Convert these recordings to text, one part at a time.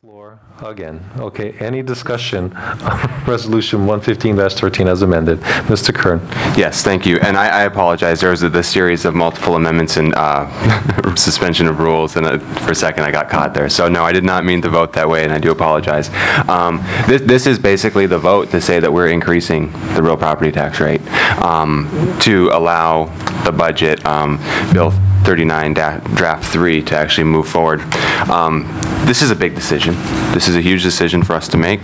Floor again. Okay, any discussion on Resolution 115-13 as amended? Mr. Kern. Yes, thank you. And I apologize. There was this series of multiple amendments and suspension of rules, and for a second I got caught there. So no, I did not mean to vote that way, and I do apologize. This is basically the vote to say that we're increasing the real property tax rate to allow the budget, Bill 39 draft 3, to actually move forward. This is a big decision. This is a huge decision for us to make.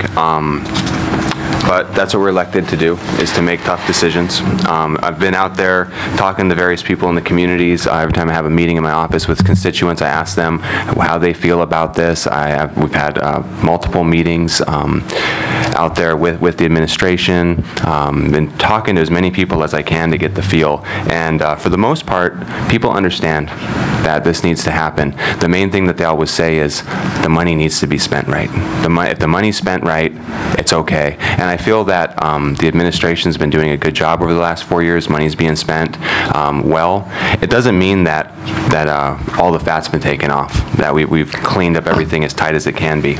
But that's what we're elected to do, is to make tough decisions. I've been out there talking to various people in the communities. Every time I have a meeting in my office with constituents, I ask them how they feel about this. We've had multiple meetings out there with the administration. Been talking to as many people as I can to get the feel. And for the most part, people understand that this needs to happen. The main thing that they always say is the money needs to be spent right. If the money's spent right, it's okay. And I feel that the administration's been doing a good job over the last 4 years. Money's being spent well. It doesn't mean that all the fat's been taken off, that we've cleaned up everything as tight as it can be.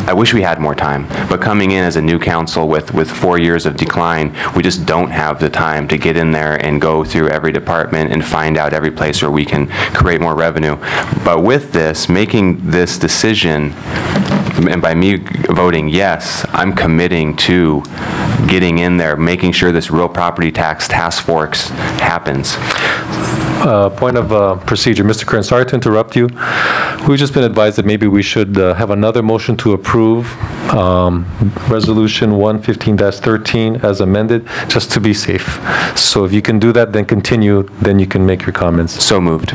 I wish we had more time, but coming in as a new council with 4 years of decline, we just don't have the time to get in there and go through every department and find out every place where we can create more revenue. But with this, making this decision, and by me voting yes, I'm committing to getting in there, making sure this real property tax task force happens. Point of procedure. Mr. Kern, sorry to interrupt you. We've just been advised that maybe we should have another motion to approve Resolution 115-13 as amended, just to be safe. So if you can do that, then continue, then you can make your comments. So moved.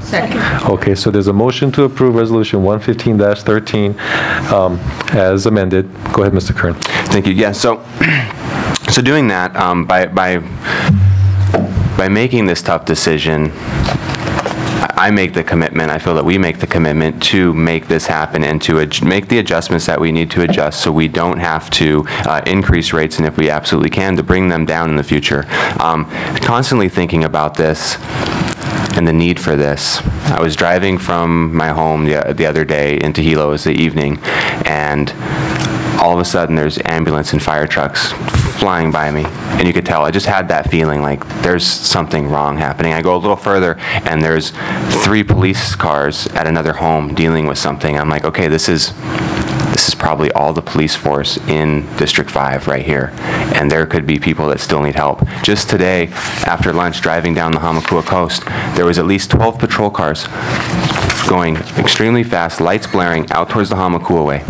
Second. Okay, so there's a motion to approve Resolution 115-13 as amended. Go ahead, Mr. Kern. Thank you. Yeah, so doing that, by making this tough decision, I make the commitment, I feel that we make the commitment to make this happen and to make the adjustments that we need to adjust so we don't have to increase rates, and if we absolutely can, to bring them down in the future. Constantly thinking about this and the need for this. I was driving from my home the other day into Hilo, it was the evening, and all of a sudden there's ambulance and fire trucks flying by me, and you could tell, I just had that feeling like there's something wrong happening. I go a little further and there's 3 police cars at another home dealing with something. I'm like, okay, this is probably all the police force in District 5 right here, and there could be people that still need help. Just today, after lunch, driving down the Hamakua coast, there was at least 12 patrol cars going extremely fast, lights blaring out towards the Hamakua way.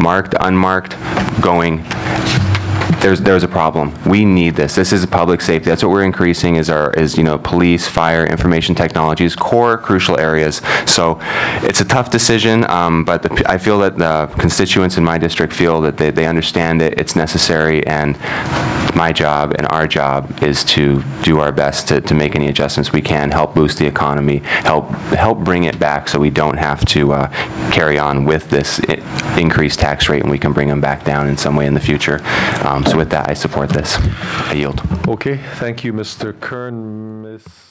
Marked, unmarked, going. There's a problem. We need this. This is public safety. That's what we're increasing is police, fire, information technologies, core crucial areas. So it's a tough decision, but I feel that the constituents in my district feel that they understand it, it's necessary, and my job and our job is to do our best to make any adjustments we can, help boost the economy, help bring it back so we don't have to carry on with this increased tax rate, and we can bring them back down in some way in the future. So with that, I support this. I yield. Okay, thank you, Mr. Kern. Ms.